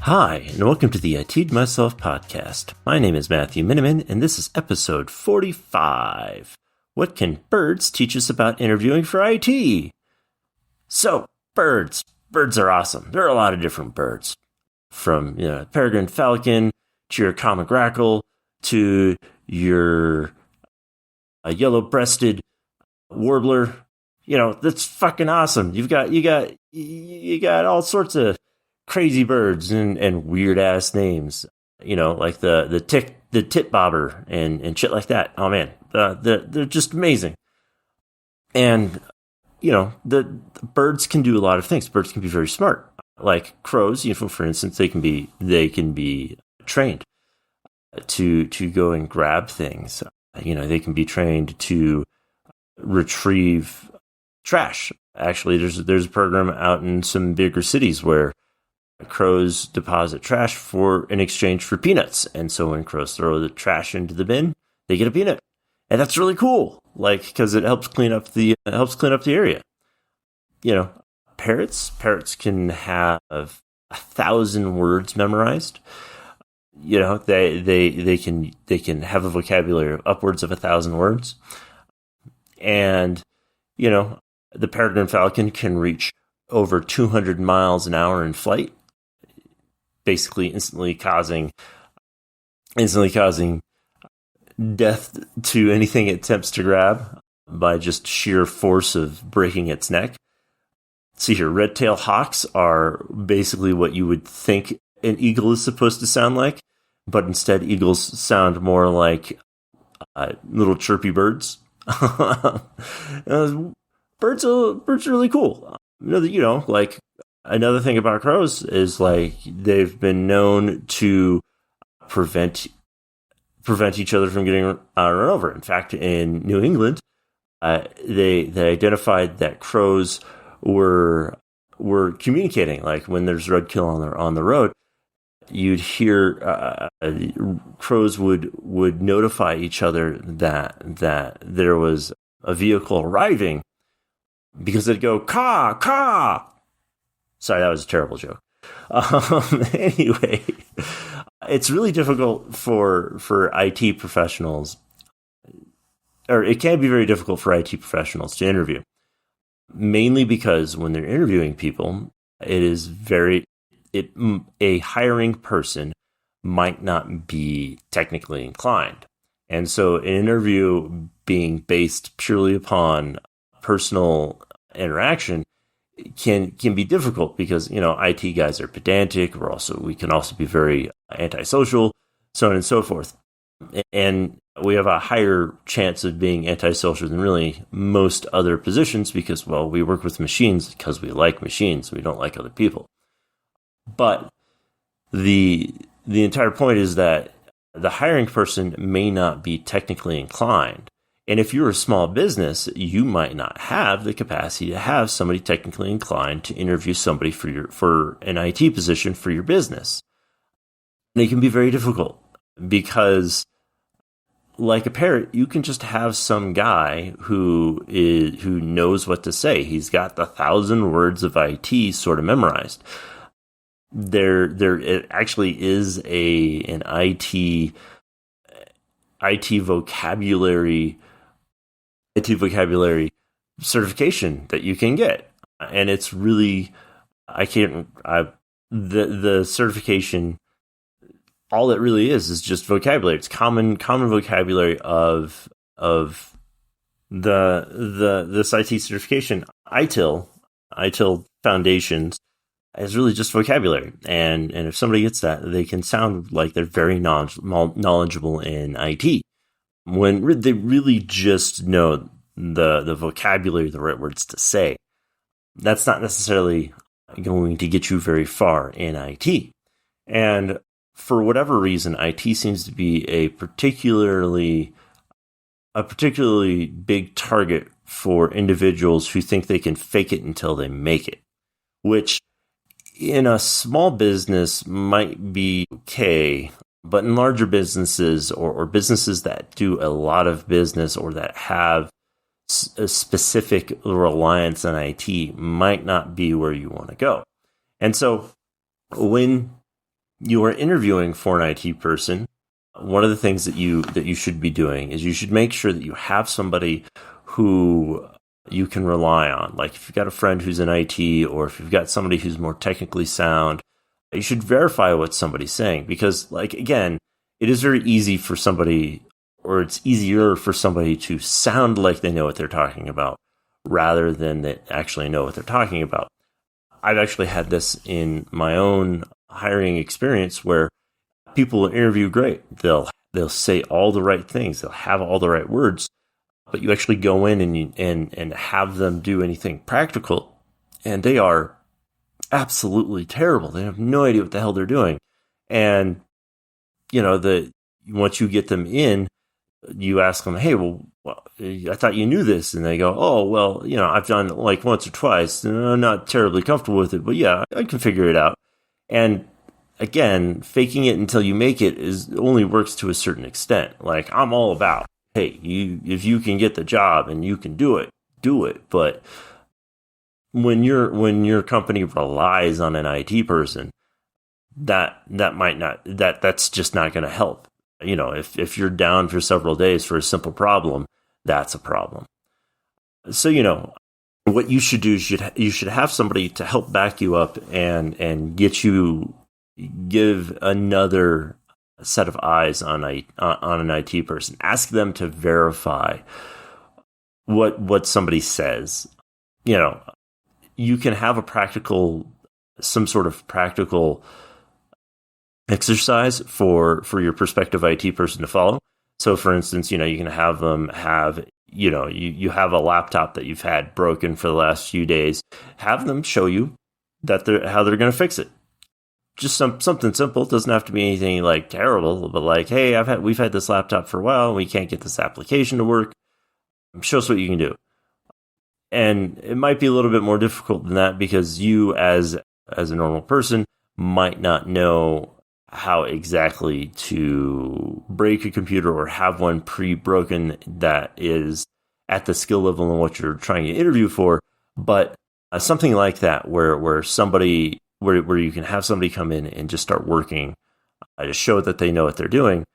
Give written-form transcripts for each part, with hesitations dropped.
Hi, and welcome to the I T'd Myself podcast. My name is Matthew Miniman, and this is episode 45. What can birds teach us about interviewing for IT? So, birds. Birds are awesome. There are a lot of different birds. From peregrine falcon, to your common grackle, to your yellow-breasted warbler. That's fucking awesome. You got all sorts of crazy birds and weird ass names, like the tit bobber and shit like that. Oh man, they're just amazing. And the birds can do a lot of things. Birds can be very smart, like crows. For instance, they can be trained to go and grab things. They can be trained to retrieve trash. Actually, there's a program out in some bigger cities where crows deposit trash in exchange for peanuts. And so when crows throw the trash into the bin, they get a peanut. And that's really cool, because it helps clean up the area. Parrots can have 1,000 words memorized. They can have a vocabulary of upwards of 1,000 words. And the peregrine falcon can reach over 200 miles an hour in flight, basically instantly causing death to anything it attempts to grab by just sheer force of breaking its neck. See here, red-tailed hawks are basically what you would think an eagle is supposed to sound like, but instead eagles sound more like little chirpy birds. Birds are really cool. Another thing about crows is they've been known to prevent each other from getting run over. In fact, in New England, they identified that crows were communicating. Like when there's roadkill on the road, you'd hear crows would notify each other that there was a vehicle arriving, because they'd go caw caw. Sorry, that was a terrible joke. Anyway, it's really difficult for IT professionals, or it can be very difficult for IT professionals to interview, mainly because when they're interviewing people, a hiring person might not be technically inclined. And so an interview being based purely upon personal interaction can be difficult because, IT guys are pedantic. We can also be very antisocial, so on and so forth. And we have a higher chance of being antisocial than really most other positions because, we work with machines because we like machines. We don't like other people. But the entire point is that the hiring person may not be technically inclined. And if you're a small business, you might not have the capacity to have somebody technically inclined to interview somebody for an IT position for your business. And it can be very difficult because, like a parrot, you can just have some guy who knows what to say. He's got the 1,000 words of IT sort of memorized. There it actually is an IT vocabulary certification that you can get, and it's really the certification. All it really is just vocabulary. It's common vocabulary of this IT certification. ITIL Foundations is really just vocabulary, and if somebody gets that, they can sound like they're very knowledgeable in IT. When they really just know the vocabulary, the right words to say, that's not necessarily going to get you very far in IT. And for whatever reason, IT seems to be a particularly big target for individuals who think they can fake it until they make it, which in a small business might be okay, but in larger businesses or businesses that do a lot of business or that have a specific reliance on IT might not be where you want to go. And so when you are interviewing for an IT person, one of the things that you should be doing is you should make sure that you have somebody who you can rely on. Like if you've got a friend who's in IT, or if you've got somebody who's more technically sound, you should verify what somebody's saying, because, like, again, it is very easy for somebody, or it's easier for somebody to sound like they know what they're talking about rather than they actually know what they're talking about. I've actually had this in my own hiring experience where people will interview great. They'll say all the right things. They'll have all the right words, but you actually go in and have them do anything practical, and they are absolutely terrible. They have no idea what the hell they're doing. And, once you get them in, you ask them, hey, well, I thought you knew this. And they go, oh, well, I've done it like once or twice, and I'm not terribly comfortable with it, but yeah, I can figure it out. And again, faking it until you make it only works to a certain extent. Like, I'm all about, hey, if you can get the job and you can do it, do it. But when your company relies on an IT person, that's just not going to help. If you're down for several days for a simple problem, that's a problem. So, what you should do is you should have somebody to help back you up and give another set of eyes on an IT person. Ask them to verify what somebody says. You can have some sort of practical exercise for your prospective IT person to follow. So, for instance, you can have them have, you have a laptop that you've had broken for the last few days. Have them show you how they're going to fix it. Just something simple. It doesn't have to be anything like terrible, but like, hey, we've had this laptop for a while, and we can't get this application to work. Show us what you can do. And it might be a little bit more difficult than that, because you, as a normal person, might not know how exactly to break a computer or have one pre-broken that is at the skill level in what you're trying to interview for. But something like that, where you can have somebody come in and just start working to show that they know what they're doing,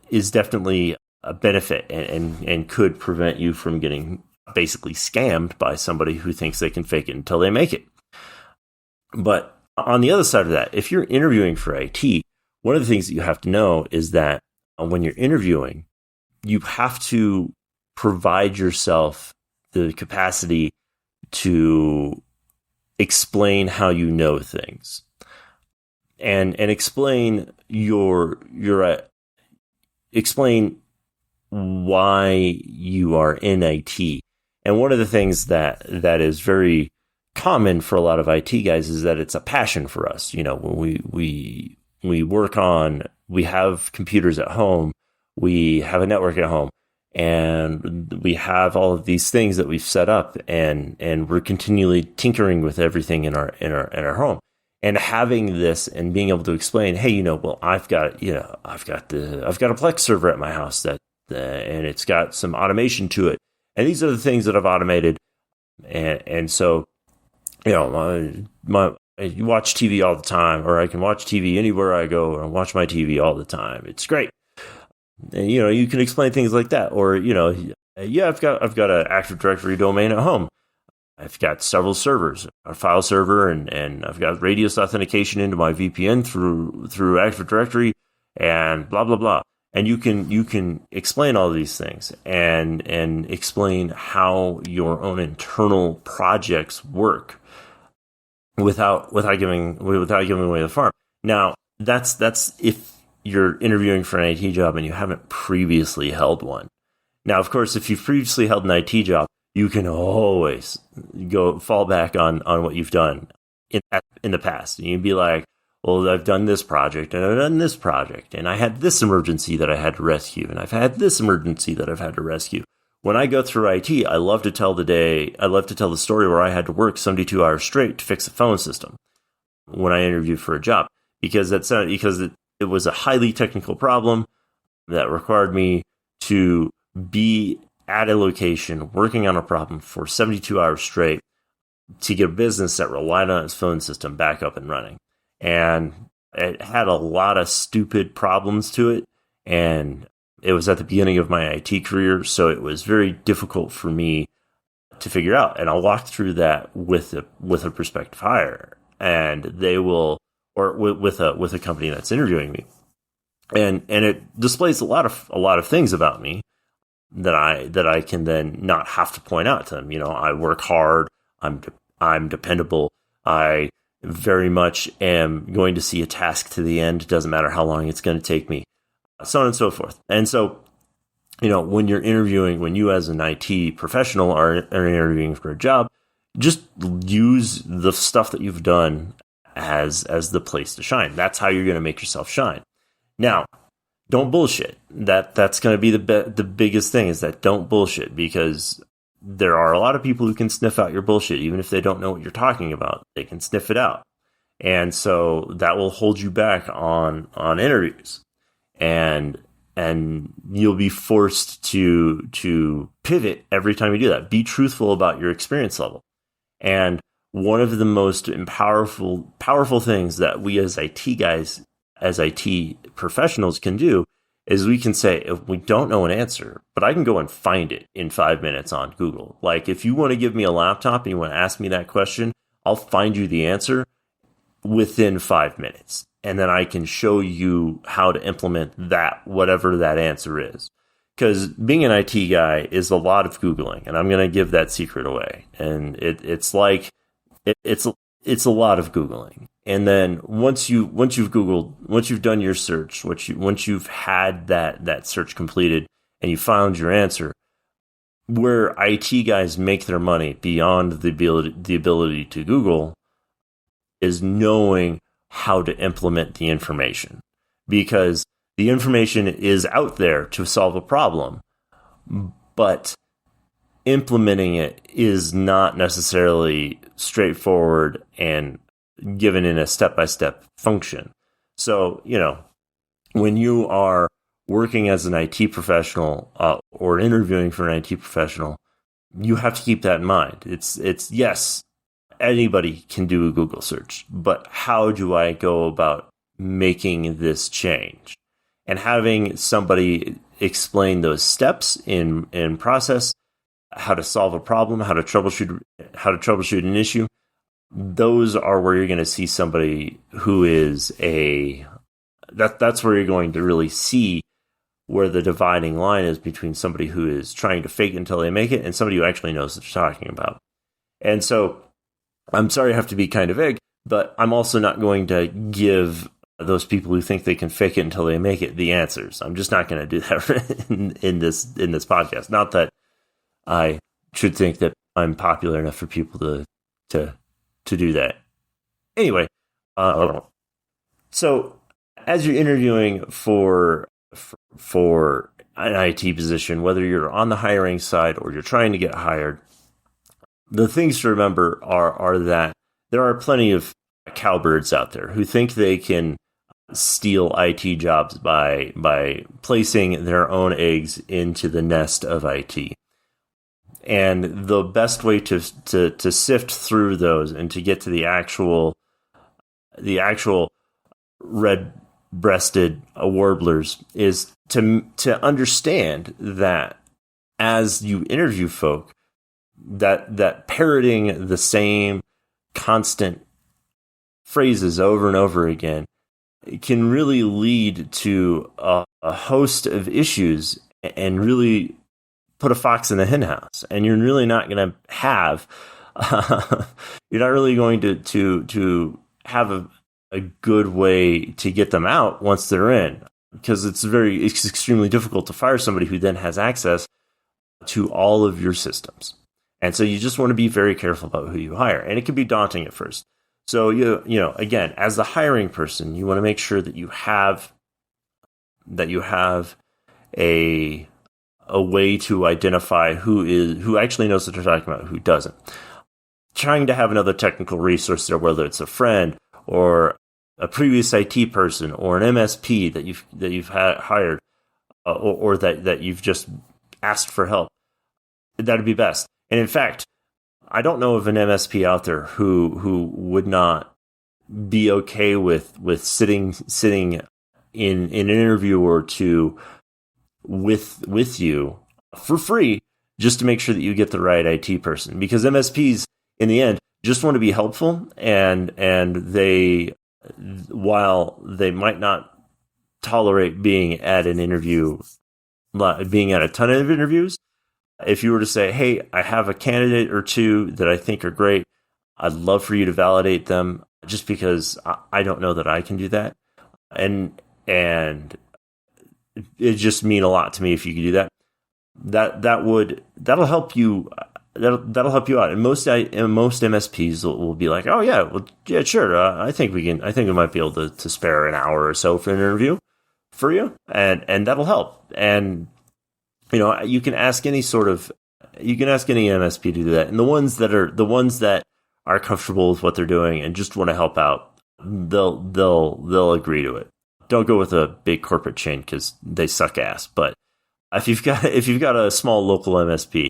is definitely a benefit and could prevent you from getting basically scammed by somebody who thinks they can fake it until they make it. But on the other side of that, if you're interviewing for IT, one of the things that you have to know is that when you're interviewing, you have to provide yourself the capacity to explain how you know things, and explain explain why you are in IT. And one of the things that is very common for a lot of IT guys is that it's a passion for us. When we work on, we have computers at home, we have a network at home, and we have all of these things that we've set up, and we're continually tinkering with everything in our home. And having this and being able to explain, hey, well, I've got a Plex server at my house and it's got some automation to it, and these are the things that I've automated, and so, you watch TV all the time, or I can watch TV anywhere I go and watch my TV all the time. It's great. And, you can explain things like that. Or, I've got an Active Directory domain at home. I've got several servers, a file server, and I've got radius authentication into my VPN through Active Directory, and blah, blah, blah. And you can explain all these things and explain how your own internal projects work without giving away the farm. Now, that's if you're interviewing for an IT job and you haven't previously held one. Now, of course, if you've previously held an IT job, you can always fall back on what you've done in the past. And you'd be like, well, I've done this project and I've done this project, and I had this emergency that I had to rescue, and I've had this emergency that I've had to rescue. When I go through IT, I love to tell the story where I had to work 72 hours straight to fix a phone system when I interviewed for a job, because it was a highly technical problem that required me to be at a location working on a problem for 72 hours straight to get a business that relied on its phone system back up and running. And it had a lot of stupid problems to it, and it was at the beginning of my IT career, so it was very difficult for me to figure out. And I'll walk through that with a prospective hire, and they will, or with a company that's interviewing me, and it displays a lot of things about me that I can then not have to point out to them. I work hard. I'm dependable. I very much am going to see a task to the end. It doesn't matter how long it's going to take me, so on and so forth. And so, when you're interviewing, when you as an IT professional are interviewing for a job, just use the stuff that you've done as the place to shine. That's how you're going to make yourself shine. Now, don't bullshit. That's going to be the biggest thing, is that don't bullshit, because there are a lot of people who can sniff out your bullshit, even if they don't know what you're talking about. They can sniff it out. And so that will hold you back on interviews. And you'll be forced to pivot every time you do that. Be truthful about your experience level. And one of the most powerful things that we as IT guys, as IT professionals can do, is we can say, if we don't know an answer, but I can go and find it in 5 minutes on Google. Like, if you want to give me a laptop and you want to ask me that question, I'll find you the answer within 5 minutes. And then I can show you how to implement that, whatever that answer is. Because being an IT guy is a lot of Googling, and I'm going to give that secret away. And it's a lot of Googling. And then once you've Googled, once you've done your search, once you've had that search completed and you found your answer, where IT guys make their money beyond the ability to Google is knowing how to implement the information, because the information is out there to solve a problem, but implementing it is not necessarily straightforward and given in a step-by-step function. So, when you are working as an IT professional or interviewing for an IT professional, you have to keep that in mind. It's yes, anybody can do a Google search, but how do I go about making this change? And having somebody explain those steps in process, how to solve a problem, how to troubleshoot an issue, those are where you're going to see somebody who is that's where you're going to really see where the dividing line is between somebody who is trying to fake it until they make it and somebody who actually knows what they're talking about. And so I'm sorry I have to be kind of vague, but I'm also not going to give those people who think they can fake it until they make it the answers. I'm just not going to do that in this podcast. Not that I should think that I'm popular enough for people to do that. Anyway, so as you're interviewing for an IT position, whether you're on the hiring side or you're trying to get hired, the things to remember are that there are plenty of cowbirds out there who think they can steal IT jobs by placing their own eggs into the nest of IT. And the best way to sift through those and to get to the actual red-breasted warblers is to understand that as you interview folk, that parroting the same constant phrases over and over again can really lead to a host of issues and really put a fox in the hen house. And you're really not going to have you're not really going to have a good way to get them out once they're in, because it's extremely difficult to fire somebody who then has access to all of your systems. And so you just want to be very careful about who you hire, and it can be daunting at first. So again, as the hiring person, you want to make sure that you have a way to identify who actually knows what they're talking about, who doesn't. Trying to have another technical resource there, whether it's a friend or a previous IT person or an MSP that you've hired or that you've just asked for help, that'd be best. And in fact, I don't know of an MSP out there who would not be okay with sitting in an interview or two with you for free, just to make sure that you get the right IT person, because MSPs in the end just want to be helpful, and they, while they might not tolerate being at an interview, being at a ton of interviews, if you were to say, hey, I have a candidate or two that I think are great, I'd love for you to validate them, just because I don't know that I can do that. And it just mean a lot to me if you could do that. That'll help you. That'll help you out. And most MSPs will be like, oh yeah, well yeah, sure. I think we might be able to spare an hour or so for an interview for you, and that'll help. And you can ask any MSP to do that. And the ones that are comfortable with what they're doing and just want to help out, they'll agree to it. Don't go with a big corporate chain because they suck ass. But if you've got a small local MSP,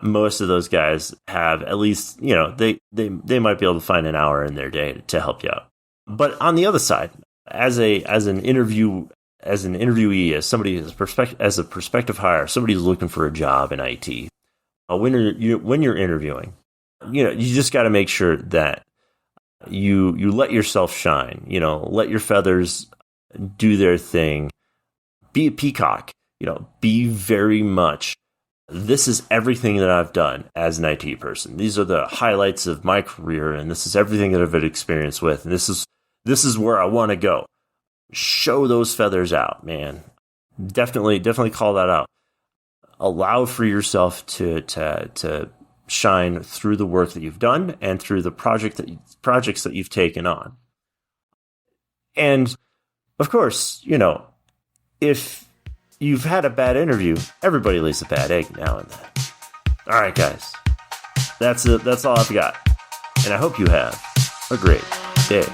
most of those guys have at least, they might be able to find an hour in their day to help you out. But on the other side, as an interviewee, as a prospective hire, somebody who's looking for a job in IT, when you're interviewing, you just got to make sure that you let yourself shine. Let your feathers do their thing. Be a peacock. Be very much, this is everything that I've done as an IT person. These are the highlights of my career, and this is everything that I've had experience with, and this is where I want to go. Show those feathers out, man. Definitely call that out. Allow for yourself to shine through the work that you've done and through the projects that you've taken on. And of course, if you've had a bad interview, everybody lays a bad egg now and then. All right, guys, that's all I've got, and I hope you have a great day.